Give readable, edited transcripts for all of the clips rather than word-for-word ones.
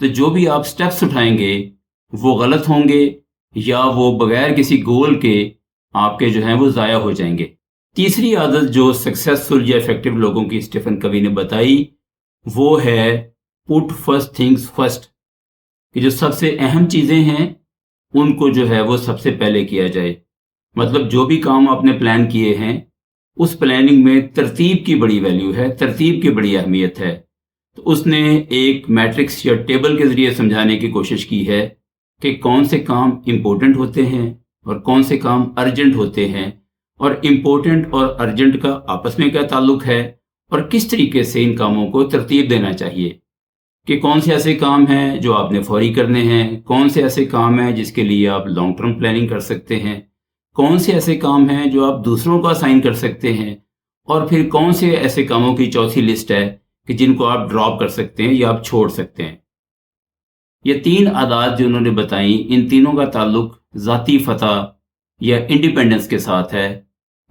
تو جو بھی آپ سٹیپس اٹھائیں گے وہ غلط ہوں گے یا وہ بغیر کسی گول کے آپ کے جو ہیں وہ ضائع ہو جائیں گے۔ تیسری عادت جو سکسیسفل یا افیکٹو لوگوں کی اسٹیفن کوی نے بتائی وہ ہے پٹ فرسٹ تھنگس فرسٹ، کہ جو سب سے اہم چیزیں ہیں ان کو جو ہے وہ سب سے پہلے کیا جائے۔ مطلب جو بھی کام آپ نے پلان کیے ہیں اس پلاننگ میں ترتیب کی بڑی ویلیو ہے، ترتیب کی بڑی اہمیت ہے۔ تو اس نے ایک میٹرکس یا ٹیبل کے ذریعے سمجھانے کی کوشش کی ہے کہ کون سے کام امپورٹنٹ ہوتے ہیں اور کون سے کام ارجنٹ ہوتے ہیں، اور امپورٹنٹ اور ارجنٹ کا آپس میں کیا تعلق ہے، اور کس طریقے سے ان کاموں کو ترتیب دینا چاہیے، کہ کون سے ایسے کام ہیں جو آپ نے فوری کرنے ہیں، کون سے ایسے کام ہیں جس کے لیے آپ لانگ ٹرم پلاننگ کر سکتے ہیں، کون سے ایسے کام ہیں جو آپ دوسروں کو اسائن کر سکتے ہیں، اور پھر کون سے ایسے کاموں کی چوتھی لسٹ ہے کہ جن کو آپ ڈراپ کر سکتے ہیں یا آپ چھوڑ سکتے ہیں۔ یہ 3 عادات جو انہوں نے بتائیں، ان تینوں کا تعلق ذاتی فتح یا انڈیپینڈنس کے ساتھ ہے۔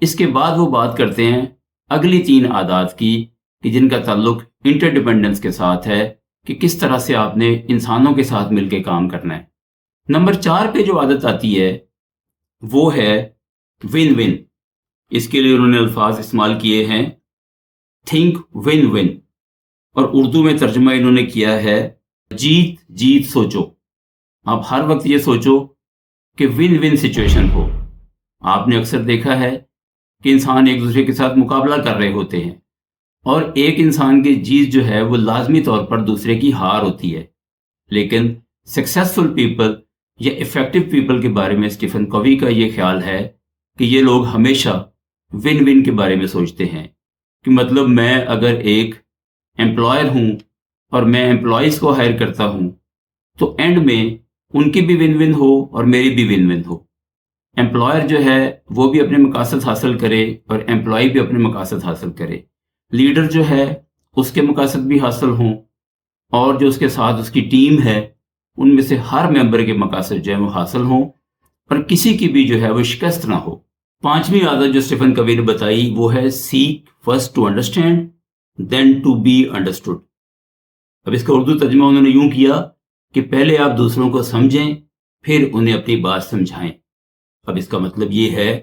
اس کے بعد وہ بات کرتے ہیں اگلی 3 عادات کی کہ جن کا تعلق انٹر ڈیپینڈنس کے ساتھ ہے، کہ کس طرح سے آپ نے انسانوں کے ساتھ مل کے کام کرنا ہے۔ نمبر 4 پہ جو عادت آتی ہے وہ ہے ون ون۔ اس کے لیے انہوں نے الفاظ استعمال کیے ہیں تھنک ون ون، اور اردو میں ترجمہ انہوں نے کیا ہے جیت جیت سوچو۔ آپ ہر وقت یہ سوچو کہ ون ون سچویشن ہو۔ آپ نے اکثر دیکھا ہے کہ انسان ایک دوسرے کے ساتھ مقابلہ کر رہے ہوتے ہیں، اور ایک انسان کی جیت جو ہے وہ لازمی طور پر دوسرے کی ہار ہوتی ہے۔ لیکن سکسیسفل پیپل یا افیکٹو پیپل کے بارے میں اسٹیفن کوی کا یہ خیال ہے کہ یہ لوگ ہمیشہ ون ون کے بارے میں سوچتے ہیں، کہ مطلب میں اگر ایک امپلائر ہوں اور میں امپلائیز کو ہائر کرتا ہوں تو اینڈ میں ان کی بھی ون ون ہو اور میری بھی ون ون ہو۔ امپلائر جو ہے وہ بھی اپنے مقاصد حاصل کرے اور امپلائی بھی اپنے مقاصد حاصل کرے، لیڈر جو ہے اس کے مقاصد بھی حاصل ہوں، اور جو اس کے ساتھ اس کی ٹیم ہے ان میں سے ہر ممبر کے مقاصد جو ہے وہ حاصل ہوں، اور کسی کی بھی جو ہے وہ شکست نہ ہو۔ 5ویں عادت جو اسٹیفن کوی نے بتائی وہ ہے seek first to understand then to be understood. اب اس کا اردو ترجمہ انہوں نے یوں کیا کہ پہلے آپ دوسروں کو سمجھیں پھر انہیں اپنی بات سمجھائیں۔ اب اس کا مطلب یہ ہے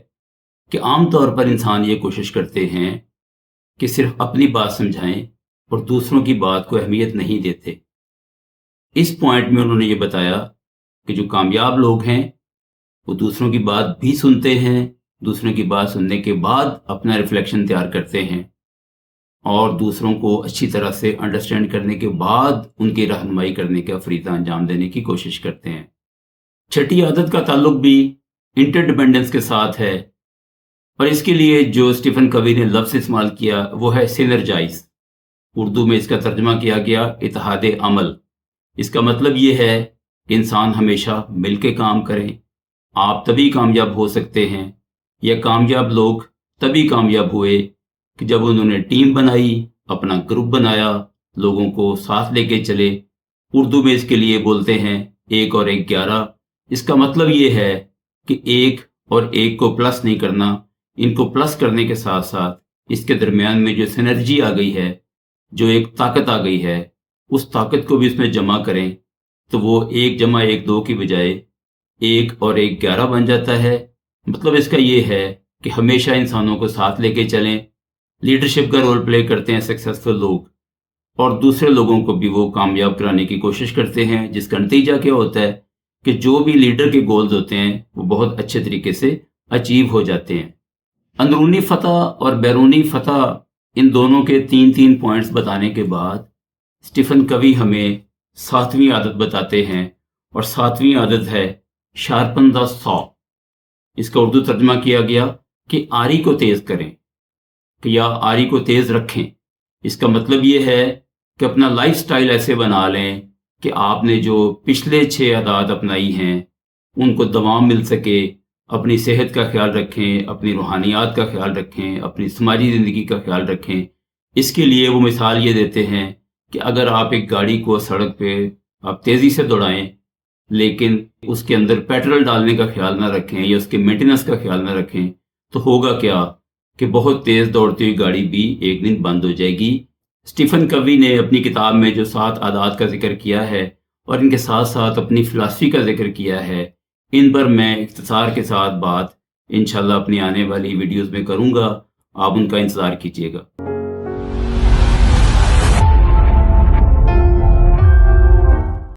کہ عام طور پر انسان یہ کوشش کرتے ہیں کہ صرف اپنی بات سمجھائیں اور دوسروں کی بات کو اہمیت نہیں دیتے۔ اس پوائنٹ میں انہوں نے یہ بتایا کہ جو کامیاب لوگ ہیں وہ دوسروں کی بات بھی سنتے ہیں، دوسروں کی بات سننے کے بعد اپنا ریفلیکشن تیار کرتے ہیں، اور دوسروں کو اچھی طرح سے انڈرسٹینڈ کرنے کے بعد ان کی رہنمائی کرنے کا فریضہ انجام دینے کی کوشش کرتے ہیں۔ 6ٹھی عادت کا تعلق بھی انٹر ڈیپینڈنس کے ساتھ ہے، اور اس کے لیے جو اسٹیفن کوی نے لفظ استعمال کیا وہ ہے سینرجائز۔ اردو میں اس کا ترجمہ کیا گیا اتحاد عمل۔ اس کا مطلب یہ ہے کہ انسان ہمیشہ مل کے کام کریں۔ آپ تبھی کامیاب ہو سکتے ہیں، یا کامیاب لوگ تبھی کامیاب ہوئے کہ جب انہوں نے ٹیم بنائی، اپنا گروپ بنایا، لوگوں کو ساتھ لے کے چلے۔ اردو میں اس کے لیے بولتے ہیں 1 اور 1 11۔ اس کا مطلب یہ ہے کہ 1 اور 1 کو پلس نہیں کرنا، ان کو پلس کرنے کے ساتھ ساتھ اس کے درمیان میں جو سینرجی آ گئی ہے، جو ایک طاقت آ گئی ہے، اس طاقت کو بھی اس میں جمع کریں تو وہ 1 جمع 1 2 کی بجائے 1 اور 1 11 بن جاتا ہے۔ مطلب اس کا یہ ہے کہ ہمیشہ انسانوں کو ساتھ لے کے چلیں۔ لیڈرشپ کا رول پلے کرتے ہیں سکسیسفل لوگ، اور دوسرے لوگوں کو بھی وہ کامیاب کرانے کی کوشش کرتے ہیں، جس کا نتیجہ کیا ہوتا ہے کہ جو بھی لیڈر کے گولز ہوتے ہیں وہ بہت اچھے طریقے سے اچیو ہو جاتے ہیں۔ اندرونی فتح اور بیرونی فتح، ان دونوں کے 3 پوائنٹس بتانے کے بعد اسٹیفن کوی ہمیں 7ویں عادت بتاتے ہیں، اور 7ویں عادت ہے شارپن دا سا۔ اس کا اردو ترجمہ کیا گیا کہ آری کو تیز کریں، کہ یا آری کو تیز رکھیں۔ اس کا مطلب یہ ہے کہ اپنا لائف سٹائل ایسے بنا لیں کہ آپ نے جو پچھلے 6 عادات اپنائی ہیں ان کو دوام مل سکے۔ اپنی صحت کا خیال رکھیں، اپنی روحانیات کا خیال رکھیں، اپنی سماجی زندگی کا خیال رکھیں۔ اس کے لیے وہ مثال یہ دیتے ہیں کہ اگر آپ ایک گاڑی کو سڑک پہ آپ تیزی سے دوڑائیں لیکن اس کے اندر پیٹرول ڈالنے کا خیال نہ رکھیں یا اس کے مینٹیننس کا خیال نہ رکھیں تو ہوگا کیا کہ بہت تیز دوڑتی ہوئی گاڑی بھی ایک دن بند ہو جائے گی۔ اسٹیفن کوی نے اپنی کتاب میں جو 7 عادات کا ذکر کیا ہے اور ان کے ساتھ ساتھ اپنی فلسفی کا ذکر کیا ہے، ان پر میں اختصار کے ساتھ بات انشاءاللہ اپنی آنے والی ویڈیوز میں کروں گا، آپ ان کا انتظار کیجیے گا۔